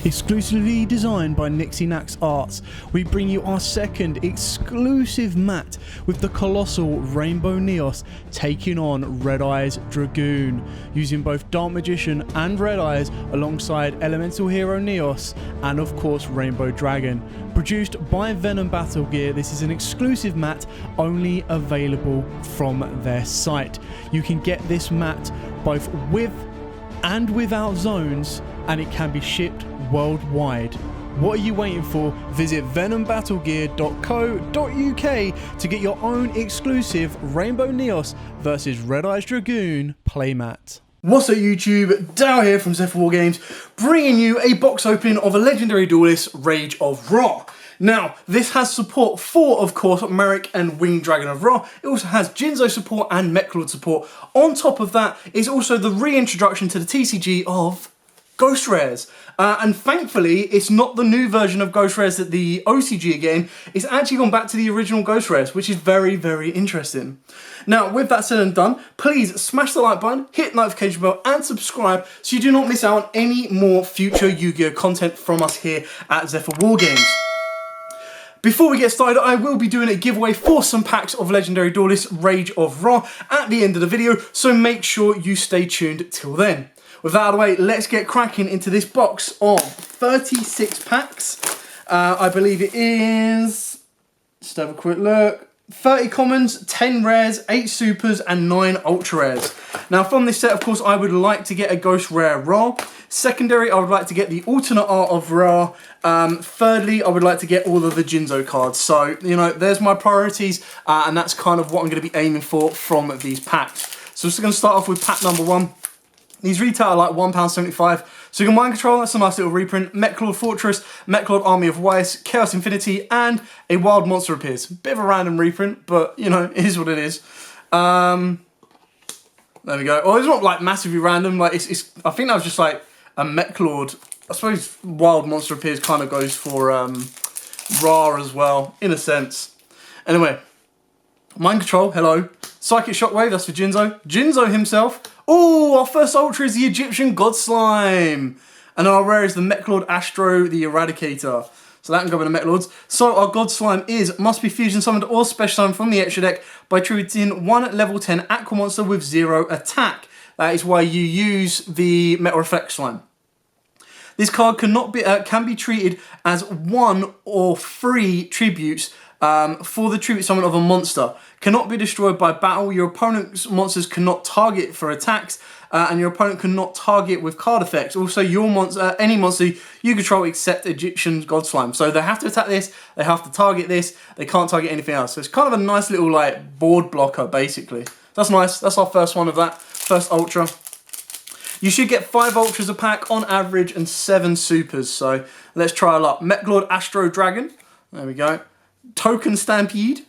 Exclusively designed by Nixie Nax Arts, we bring you our second exclusive mat with the colossal Rainbow Neos taking on Red Eyes Dragoon, using both Dark Magician and Red Eyes alongside Elemental Hero Neos and of course Rainbow Dragon. Produced by Venom Battle Gear, this is an exclusive mat only available from their site. You can get this mat both with and without zones, and it can be shipped worldwide. What are you waiting for? Visit venombattlegear.co.uk to get your own exclusive Rainbow Neos versus Red Eyes Dragoon playmat. What's up YouTube, Dow here from Zephyr War Games, bringing you a box opening of a legendary duelist, Rage of Ra. Now, this has support for, of course, Merrick and Winged Dragon of Ra. It also has Jinzo support and Mech Lord support. On top of that is also the reintroduction to the TCG of Ghost Rares. And thankfully, it's not the new version of Ghost Rares that the OCG are getting. It's actually gone back to the original Ghost Rares, which is very, very interesting. Now, with that said and done, please smash the like button, hit the notification bell, and subscribe so you do not miss out on any more future Yu-Gi-Oh! Content from us here at Zephyr War Games. Before we get started, I will be doing a giveaway for some packs of Legendary Duelist Rage of Ra at the end of the video, so make sure you stay tuned till then. With that out of the way, let's get cracking into this box of 36 packs. I believe it is, just have a quick look, 30 commons, 10 rares, 8 supers, and 9 ultra rares. Now from this set, of course, I would like to get a Ghost Rare Ra. Secondary, I would like to get the alternate art of Ra. Thirdly, I would like to get all of the Jinzo cards. So, you know, there's my priorities, and that's kind of what I'm going to be aiming for from these packs. So, just going to start off with pack number 1. These retail at like £1.75. So you can Mind Control, that's a nice little reprint. Mech Lord Fortress, Mech Lord Army of Weiss, Chaos Infinity, and a Wild Monster appears. Bit of a random reprint, but you know, it is what it is. There we go. Well, it's not like massively random. Like it's I think that was just like a Mech Lord. I suppose Wild Monster appears kind of goes for Ra as well, in a sense. Anyway, Mind Control, hello. Psychic Shockwave, that's for Jinzo. Jinzo himself. Oh, our first ultra is the Egyptian God Slime. And our rare is the Mech Lord Astro, the Eradicator. So that can go with the Mech Lords. So our God Slime must be fusion summoned or special summoned from the extra deck by treating one level 10 Aqua monster with 0 attack. That is why you use the Metal Reflect Slime. This card can be treated as 1 or 3 tributes for the tribute summon of a monster. Cannot be destroyed by battle. Your opponent's monsters cannot target for attacks, and your opponent cannot target with card effects. Also, your any monster you control except Egyptian God Slime. So they have to attack this, they have to target this, they can't target anything else. So it's kind of a nice little like board blocker basically. That's nice. That's our first one of that. First ultra. You should get 5 ultras a pack on average and 7 supers. So let's try our luck. Mech Lord Astro Dragon. There we go. Token Stampede.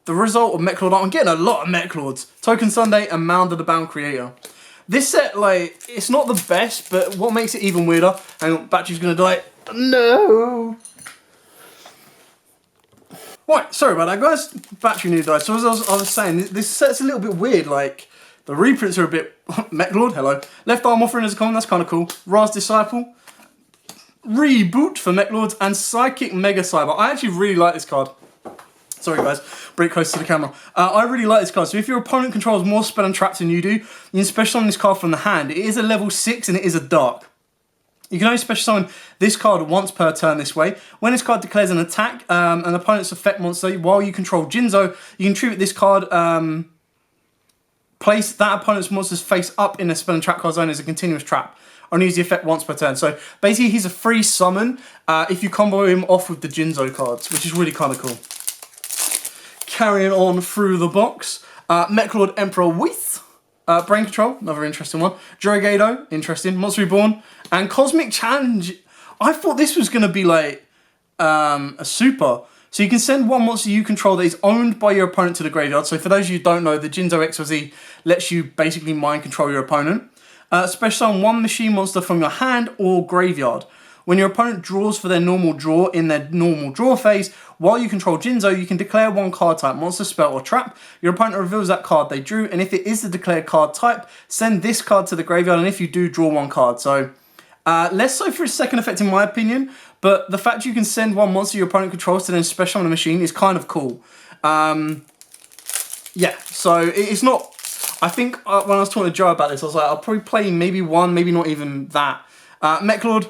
The result of Mech Lord, I'm getting a lot of Mech Lords. Token Sunday and Mound of the Bound Creator. This set, like, it's not the best, but what makes it even weirder, hang on, battery's gonna die. No! Right, sorry about that guys, battery nearly died. So as I was saying, this set's a little bit weird, like, the reprints are a bit, Mech Lord, hello. Left arm offering as a common, that's kind of cool. Ra's Disciple. Reboot for Mech Lords and Psychic Mega Cyber. I actually really like this card. Sorry guys, bring it close to the camera. I really like this card. So if your opponent controls more spell and traps than you do, you can special summon this card from the hand. It is a level 6 and it is a dark. You can only special summon this card once per turn this way. When this card declares an attack, an opponent's effect monster, while you control Jinzo, you can tribute this card, place that opponent's monster's face up in a spell and trap card zone as a continuous trap. Only use the effect once per turn. So basically he's a free summon if you combo him off with the Jinzo cards, which is really kind of cool. Carrying on through the box, Mech Lord Emperor With, Brain Control, another interesting one. Drogado, interesting. Monster Reborn, and Cosmic Challenge. I thought this was going to be like a super. So you can send one monster you control that is owned by your opponent to the graveyard. So for those of you who don't know, the Jinzo XYZ lets you basically mind control your opponent. Special summon one machine monster from your hand or graveyard. When your opponent draws for their normal draw in their normal draw phase, while you control Jinzo, you can declare one card type, monster, spell, or trap. Your opponent reveals that card they drew, and if it is the declared card type, send this card to the graveyard, and if you do, draw one card. So Less so for its second effect in my opinion, but the fact you can send one monster your opponent controls to then special summon a machine is kind of cool. Yeah, so it's not... I think when I was talking to Joe about this, I was like, I'll probably play maybe one, maybe not even that. Mech Lord,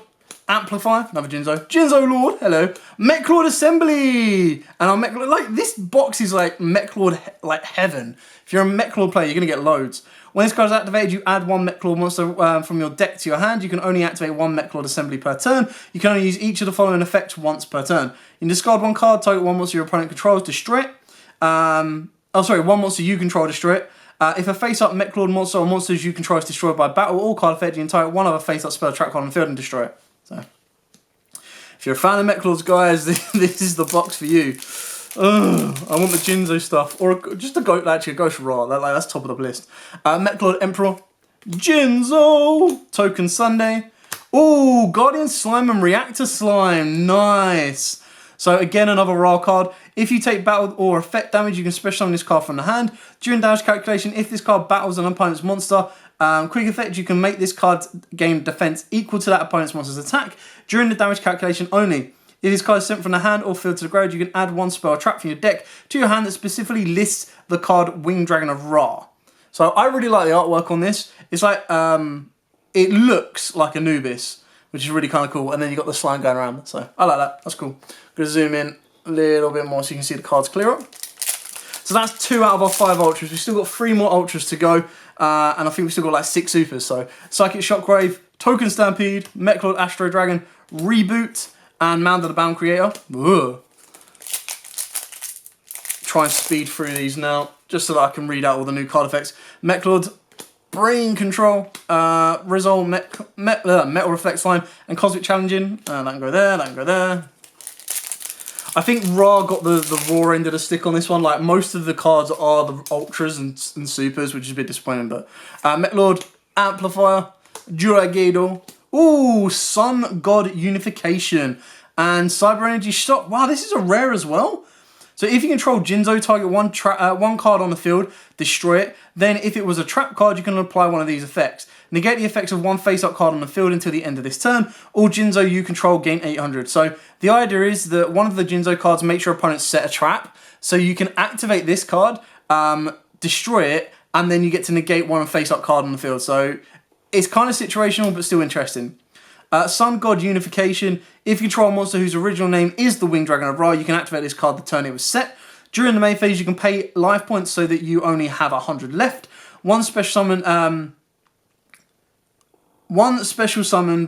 Amplify, another Jinzo. Jinzo Lord, hello. Mech Lord Assembly! And our Mech Lord, like, this box is like Mech Lord, like heaven. If you're a Mech Lord player, you're going to get loads. When this card is activated, you add one Mech Lord monster from your deck to your hand. You can only activate one Mech Lord Assembly per turn. You can only use each of the following effects once per turn. You can discard one card, target one monster your opponent controls, destroy it. One monster you control, destroy it. If a face-up Mech Lord monster or monsters you control is destroyed by battle or card effect, you can target one other face-up spell trap card on the field and destroy it. So, if you're a fan of Mech Lords, guys, this is the box for you. I want the Jinzo stuff, or just a Ghost Ra. That's top of the list. Mech Lord Emperor, Jinzo, Token Sunday. Ooh, Guardian Slime and Reactor Slime, nice. So again, another Ra card. If you take battle or effect damage, you can special summon this card from the hand. During damage calculation, if this card battles an opponent's monster, quick effect, you can make this card gain defense equal to that opponent's monster's attack. During the damage calculation only. If this card is sent from the hand or field to the graveyard, you can add one spell or trap from your deck to your hand that specifically lists the card Winged Dragon of Ra. So I really like the artwork on this. It's like, it looks like Anubis, which is really kind of cool. And then you've got the slime going around. So I like that. That's cool. I'm going to zoom in a little bit more so you can see the cards clearer. So that's 2 out of our 5 ultras. We've still got 3 more ultras to go. And I think we've still got like 6 supers. So Psychic Shockwave, Token Stampede, Mech Lord Astro Dragon, Reboot, and Mound of the Bound Creator. Ugh. Try and speed through these now, just so that I can read out all the new card effects. Mech Lord, Brain Control, Resolve, Metal Reflect Slime, and Cosmic Challenging. That can go there, that can go there. I think Ra got the raw end of the stick on this one. Like, most of the cards are the Ultras and Supers, which is a bit disappointing. But Mech Lord, Amplifier, Yugioh. Ooh, Sun God Unification. And Cyber Energy Shock. Wow, this is a rare as well. So if you control Jinzo, target one card on the field, destroy it. Then if it was a trap card, you can apply one of these effects. Negate the effects of one face-up card on the field until the end of this turn. All Jinzo you control gain 800. So the idea is that one of the Jinzo cards makes your opponent set a trap. So you can activate this card, destroy it, and then you get to negate one face-up card on the field. So it's kind of situational, but still interesting. Sun God Unification. If you control a monster whose original name is the Winged Dragon of Ra, you can activate this card the turn it was set. During the main phase, you can pay life points so that you only have 100 left. One special summon,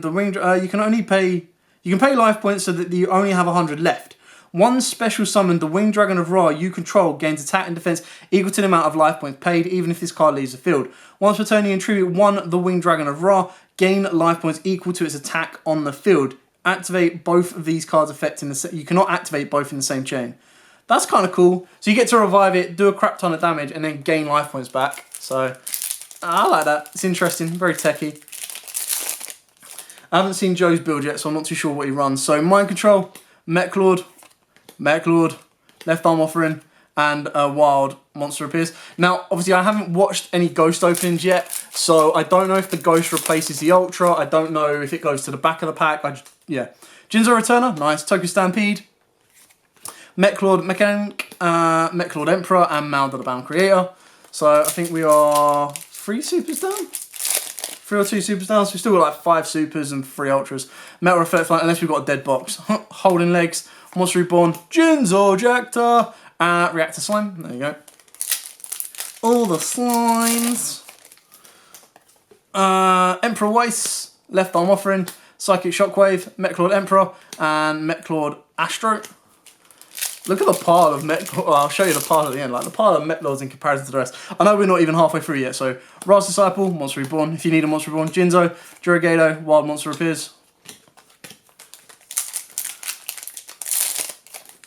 the Winged, you can pay life points so that you only have 100 left. One special summon, the Winged Dragon of Ra you control gains attack and defense equal to the amount of life points paid, even if this card leaves the field. Once per turn, you contribute one, the Winged Dragon of Ra, gain life points equal to its attack on the field. Activate both of these cards' effects in the you cannot activate both in the same chain. That's kind of cool. So you get to revive it, do a crap ton of damage, and then gain life points back. So I like that. It's interesting, very techy. I haven't seen Joe's build yet, so I'm not too sure what he runs. So Mind Control, Mech Lord, Left Arm Offering, and a Wild Monster appears. Now, obviously, I haven't watched any Ghost openings yet, so I don't know if the Ghost replaces the Ultra. I don't know if it goes to the back of the pack. Yeah. Jinzo Returner, nice. Toku Stampede, Mech Lord Mechanic, Mech Lord Emperor, and Mound of the Bound Creator. So I think we are 3 supers down? 3 or 2 supers down, so we've still got like 5 supers and 3 ultras. Metal Reflect Flight, unless we've got a dead box. Holding Legs, Monster Reborn, Jinzo Jacta, Reactor Slime, there you go. All the slimes. Emperor Weiss, Left Arm Offering, Psychic Shockwave, Mech Lord Emperor, and Mech Lord Astro. Look at the pile of Mech Lords. Well, I'll show you the pile at the end. Like the pile of Mech Lords in comparison to the rest. I know we're not even halfway through yet. So, Ra's Disciple, Monster Reborn. If you need a Monster Reborn, Jinzo, Yugioh, Wild Monster appears.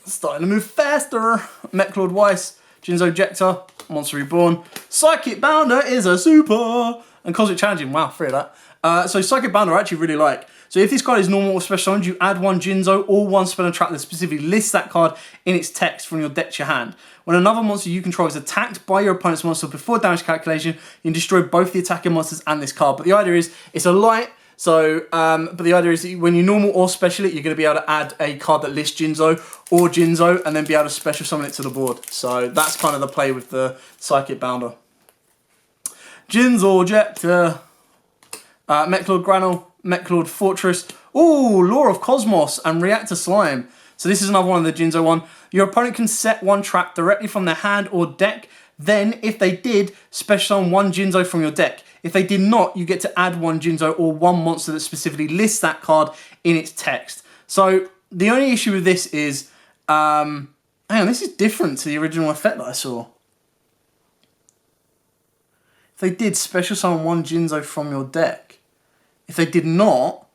Starting to move faster. Mech Lord Weiss, Jinzo Jector, Monster Reborn. Psychic Bounder is a super. And Cosmic Challenging. Wow, 3 of that. So Psychic Bounder I actually really like. So if this card is normal or special summoned, you add one Jinzo or one spell and trap that specifically lists that card in its text from your deck to your hand. When another monster you control is attacked by your opponent's monster before damage calculation, you can destroy both the attacking monsters and this card. But the idea is, it's a light, So, but the idea is that when you normal or special it, you're going to be able to add a card that lists Jinzo or Jinzo and then be able to special summon it to the board. So that's kind of the play with the Psychic Bounder. Jinzo Ejector, Mechlord Granule, Mechlord Fortress, ooh, Law of Cosmos and Reactor Slime. So this is another one of the Jinzo one. Your opponent can set one trap directly from their hand or deck. Then, if they did, special summon one Jinzo from your deck. If they did not, you get to add one Jinzo or one monster that specifically lists that card in its text. So, the only issue with this is, hang on, this is different to the original effect that I saw. If they did, special summon one Jinzo from your deck. If they did not,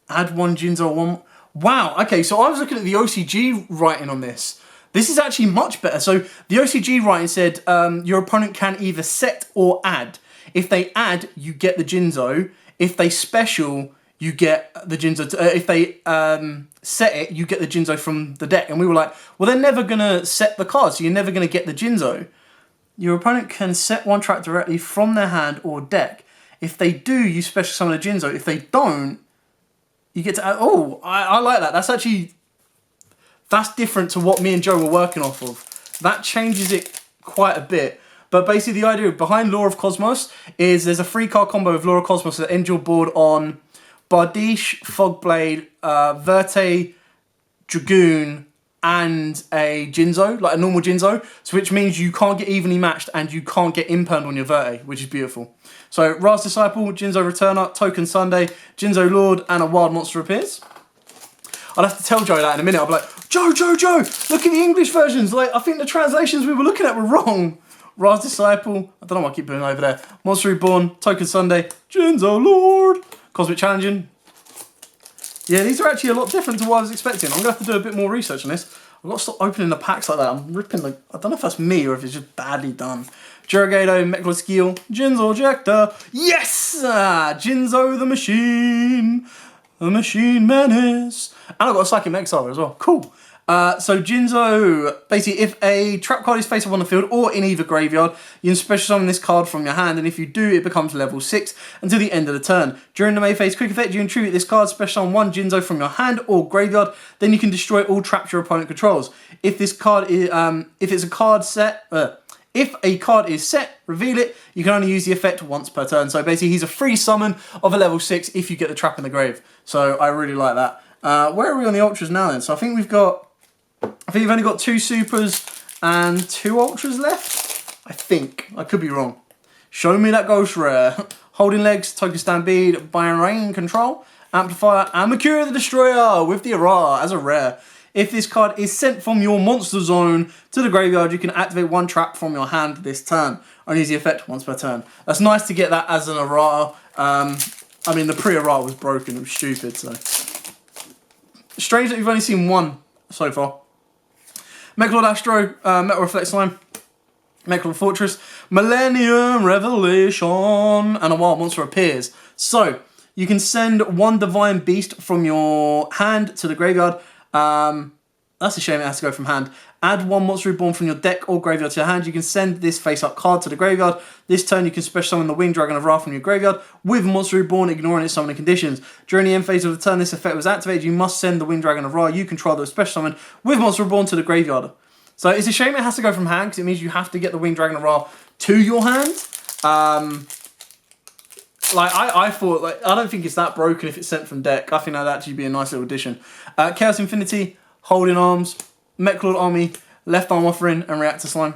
add one Jinzo or one... Wow, okay, so I was looking at the OCG writing on this. This is actually much better. So the OCG writing said your opponent can either set or add. If they add, you get the Jinzo. If they special, you get the Jinzo. If they set it, you get the Jinzo from the deck. And we were like, well, they're never going to set the card, so you're never going to get the Jinzo. Your opponent can set one trap directly from their hand or deck. If they do, you special summon a Jinzo. If they don't, you get to add... Oh, I like that. That's actually... That's different to what me and Joe were working off of. That changes it quite a bit. But basically the idea behind Law of Cosmos is there's a 3-card combo of Law of Cosmos that ends your board on Bardiche, Fogblade, Verte, Dragoon, and a Jinzo, like a normal Jinzo. So which means you can't get evenly matched and you can't get imperned on your Verte, which is beautiful. So Ra's Disciple, Jinzo Returner, Token Sunday, Jinzo Lord, and a wild monster appears. I'll have to tell Joe that in a minute. I'll be like, Joe, look at the English versions. Like, I think the translations we were looking at were wrong. Ra's Disciple, I don't know what I keep putting over there. Monster Reborn, Token Sunday, Jinzo Lord, Cosmic Challenging. Yeah, these are actually a lot different to what I was expecting. I'm going to have to do a bit more research on this. I've got to stop opening the packs like that. I'm ripping the... I don't know if that's me or if it's just badly done. Juragado, Mechlord Skeel, Jinzo Ejector. Yes! Jinzo the Machine. The Machine Menace. And I've got a Psychic Megasaga as well. Cool. So Jinzo, basically if a trap card is face up on the field or in either graveyard, you can special summon this card from your hand, and if you do, it becomes level 6 until the end of the turn. During the May phase quick effect, you contribute this card, special summon one Jinzo from your hand or graveyard, then you can destroy all traps your opponent controls. If this card is, if a card is set, reveal it, you can only use the effect once per turn. So basically he's a free summon of a level 6 if you get the trap in the grave. So I really like that. Where are we on the ultras now then? So I think you've only got 2 supers and 2 ultras left. I think. I could be wrong. Show me that ghost rare. Holding Legs, Token Stampede, Byron Rain Control, Amplifier, and Mercury the Destroyer with the Ara as a rare. If this card is sent from your monster zone to the graveyard, you can activate one trap from your hand this turn. Only use the effect once per turn. That's nice to get that as an errata. I mean, the pre-errata was broken. It was stupid, so... Strange that you've only seen one so far. Mechlord Astro, Metal Reflect Slime, Mechlord Fortress, Millennium Revelation, and a wild monster appears. So, you can send one Divine Beast from your hand to the graveyard. That's a shame it has to go from hand. Add one Monster Reborn from your deck or graveyard to your hand. You can send this face-up card to the graveyard. This turn you can special summon the Winged Dragon of Ra from your graveyard with Monster Reborn, ignoring its summoning conditions. During the end phase of the turn this effect was activated, you must send the Winged Dragon of Ra you control that was special summoned with Monster Reborn to the graveyard. So it's a shame it has to go from hand because it means you have to get the Winged Dragon of Ra to your hand. I thought, I don't think it's that broken if it's sent from deck. I think that'd actually be a nice little addition. Chaos Infinity, Holding Arms, Mechlord Army, Left Arm Offering, and Reactor Slime.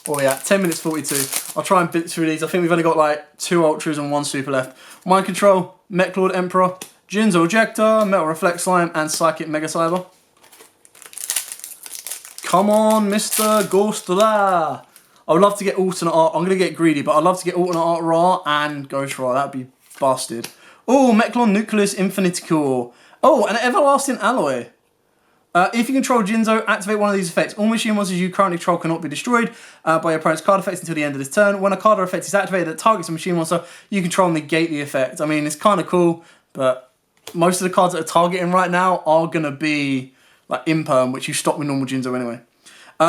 Oh yeah, 10 minutes 42. I'll try and bit through these. I think we've only got like 2 ultras and 1 super left. Mind Control, Mechlord Emperor, Jinzo Ejector, Metal Reflect Slime, and Psychic Mega Cyber. Come on, Mr. Ghostla. I would love to get alternate art. I'm going to get greedy, but I'd love to get alternate art Ra and Ghost Ra. That'd be busted. Oh, Mechlon Nucleus Infinicore. Oh, an Everlasting Alloy. If you control Jinzo, activate one of these effects. All machine monsters you currently control cannot be destroyed by your opponent's card effects until the end of this turn. When a card or effect is activated that targets a machine monster, you control and negate the effect. I mean, it's kind of cool, but most of the cards that are targeting right now are going to be like Imperm, which you stop with normal Jinzo anyway.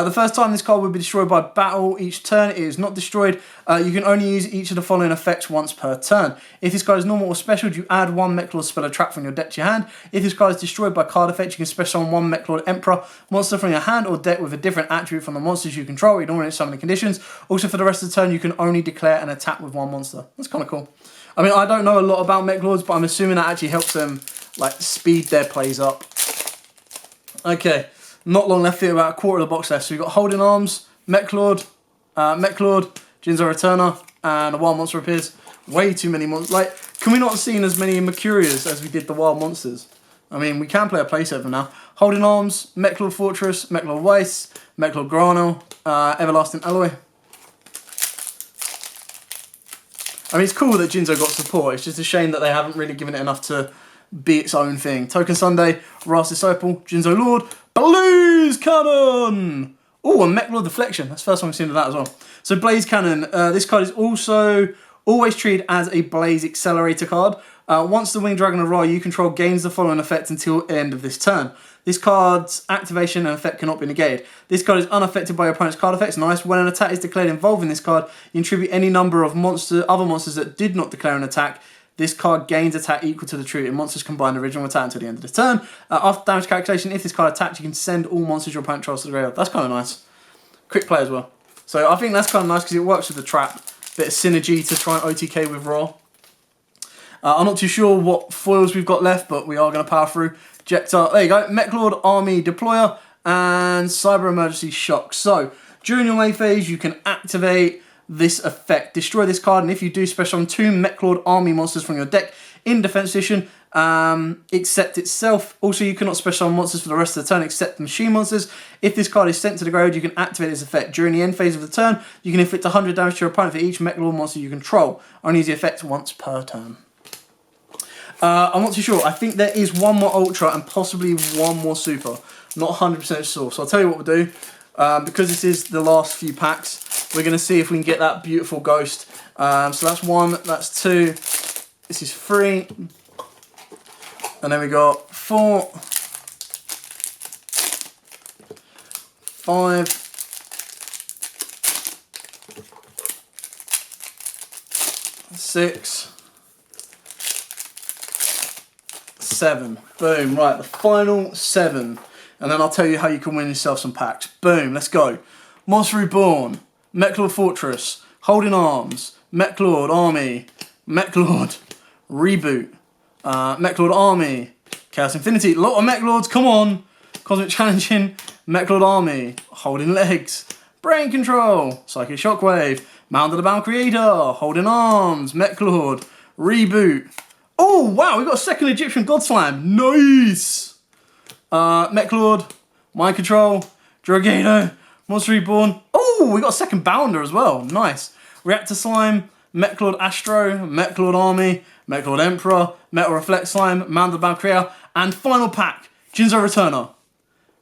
The first time this card will be destroyed by battle each turn, it is not destroyed. You can only use each of the following effects once per turn. If this card is normal or special, you add one Mechlord spell or trap from your deck to your hand. If this card is destroyed by card effect, you can special summon one Mechlord Emperor monster from your hand or deck with a different attribute from the monsters you control, ignoring its summoning conditions. Also, for the rest of the turn, you can only declare an attack with one monster. That's kind of cool. I mean, I don't know a lot about Mechlords, but I'm assuming that actually helps them like speed their plays up. Okay. Not long left here, about a quarter of the box left. So we've got Holding Arms, Mechlord, Yugioh Returner, and a Wild Monster appears. Way too many monsters. Like, can we not have seen as many Mercurias as we did the Wild Monsters? I mean, we can play a playset for now. Holding Arms, Mechlord Fortress, Mechlord Weiss, Mechlord Grano, Everlasting Alloy. I mean, it's cool that Yugioh got support. It's just a shame that they haven't really given it enough to be its own thing. Token Sunday, Wrath's Disciple, Yugioh Lord, Blaze Cannon! Oh, and Mechlord Deflection. That's the first time we've seen of that as well. So Blaze Cannon, this card is also always treated as a Blaze Accelerator card. Once the Winged Dragon of Ra you control gains the following effect until the end of this turn. This card's activation and effect cannot be negated. This card is unaffected by your opponent's card effects. Nice. When an attack is declared involving this card, you contribute any number of other monsters that did not declare an attack. This card gains attack equal to the treated monster's combined original attack until the end of the turn. After damage calculation, if this card attacks, you can send all monsters your opponent controls to the graveyard. That's kind of nice. Quick play as well. So I think that's kind of nice because it works with the trap. Bit of synergy to try and OTK with Ra. I'm not too sure what foils we've got left, but we are going to power through. Jekta, there you go. Mechlord Army Deployer and Cyber Emergency Shock. So during your main phase, you can activate this effect. Destroy this card, and if you do, special summon 2 Mechlord Army monsters from your deck in defense position, except itself. Also, you cannot special summon monsters for the rest of the turn except the machine monsters. If this card is sent to the graveyard, you can activate this effect. During the end phase of the turn, you can inflict 100 damage to your opponent for each Mechlord monster you control. Only use the effect once per turn. I'm not too sure. I think there is one more Ultra and possibly one more Super. Not 100% sure. So I'll tell you what we'll do. Because this is the last few packs, we're going to see if we can get that beautiful Ghost. So that's 1, that's 2, this is 3, and then we got 4, 5, 6, 7. Boom, right, the final 7. And then I'll tell you how you can win yourself some packs. Boom, let's go. Monster Reborn, Mechlord Fortress, Holding Arms, Mechlord Army, Mechlord Reboot, Mechlord Army, Chaos Infinity. A lot of Mechlords, come on. Cosmic Challenging, Mechlord Army, Holding Legs, Brain Control, Psychic Shockwave, Mound of the Bound Creator, Holding Arms, Mechlord Reboot. Oh, wow, we got a second Egyptian God Slam. Nice. Mechlord, Mind Control, Dragado, Monster Reborn. Oh, we got a second Bounder as well. Nice. Reactor Slime, Mechlord Astro, Mechlord Army, Mechlord Emperor, Metal Reflect Slime, Mound of the Bound Creator, and final pack, Yugioh Returner,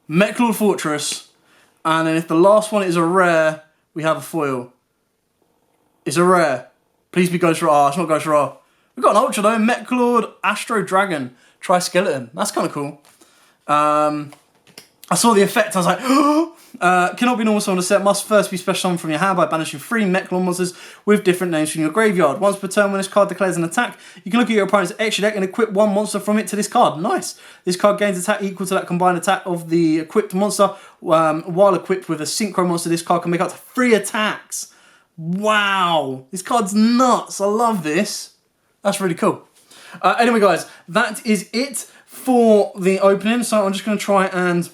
Mechlord Fortress, and then if the last one is a rare, we have a foil. It's a rare. Please be Ghost Ra. It's not Ghost Ra. We've got an Ultra though, Mechlord Astro Dragon, Tri-Skeleton. That's kind of cool. I saw the effect, I was like, cannot be normal summon a set, must first be special summoned from your hand by banishing 3 Mechlord monsters with different names from your graveyard. Once per turn when this card declares an attack, you can look at your opponent's extra deck and equip 1 monster from it to this card. Nice. This card gains attack equal to that combined attack of the equipped monster. While equipped with a synchro monster, this card can make up to 3 attacks. Wow. This card's nuts. I love this. That's really cool. Anyway, guys, that is it for the opening. So I'm just going to try and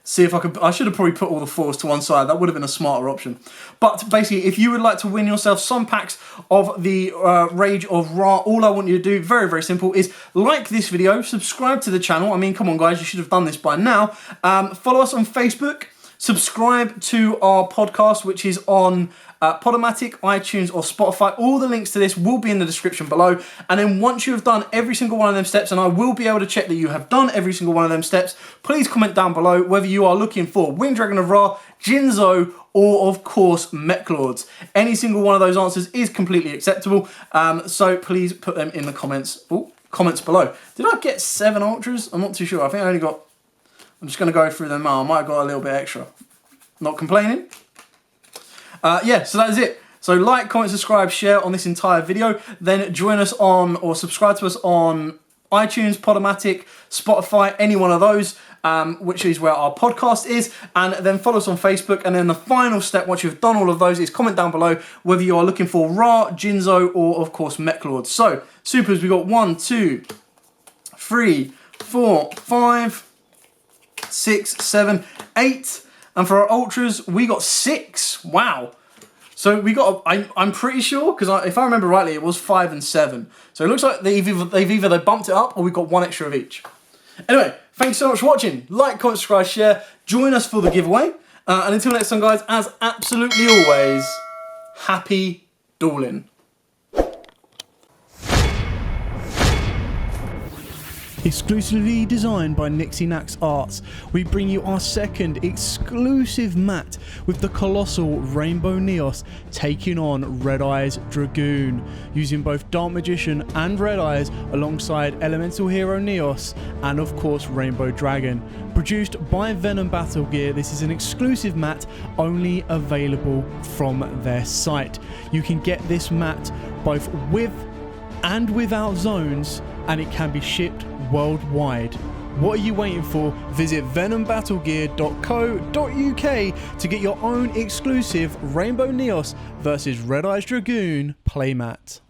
see if I could. I should have probably put all the fours to one side. That would have been a smarter option. But basically, if you would like to win yourself some packs of the Rage of Ra, all I want you to do, very, very simple, is like this video, subscribe to the channel. I mean, come on, guys, you should have done this by now. Follow us on Facebook. Subscribe to our podcast, which is on Podomatic, iTunes, or Spotify. All the links to this will be in the description below. And then once you have done every single one of them steps, and I will be able to check that you have done every single one of them steps, please comment down below whether you are looking for Winged Dragon of Ra, Yugioh, or of course Mechlords. Any single one of those answers is completely acceptable. So please put them in the comments below. Did I get 7 ultras? I'm not too sure. I think I only got I'm just going to go through them now. I might have got a little bit extra. Not complaining. Yeah, so that is it. So like, comment, subscribe, share on this entire video. Then join us on, or subscribe to us on iTunes, Podomatic, Spotify, any one of those, which is where our podcast is. And then follow us on Facebook. And then the final step, once you've done all of those, is comment down below whether you are looking for Ra, Jinzo, or of course Mechlord. So, supers, we got 1, 2, 3, 4, 5, 6, 7, 8. And for our ultras, we got 6. Wow. So we got, I'm pretty sure, because if I remember rightly, it was 5 and 7. So it looks like they've either bumped it up or we've got 1 extra of each. Anyway, thanks so much for watching. Like, comment, subscribe, share. Join us for the giveaway. And until next time, guys, as absolutely always, happy dueling. Exclusively designed by Nixie Nax Arts, we bring you our second exclusive mat with the colossal Rainbow Neos taking on Red Eyes Dragoon, using both Dark Magician and Red Eyes alongside Elemental Hero Neos and of course Rainbow Dragon. Produced by Venom Battle Gear, this is an exclusive mat only available from their site. You can get this mat both with and without zones, and it can be shipped worldwide. What are you waiting for? Visit venombattlegear.co.uk to get your own exclusive Rainbow Neos versus Red Eyes Dragoon playmat.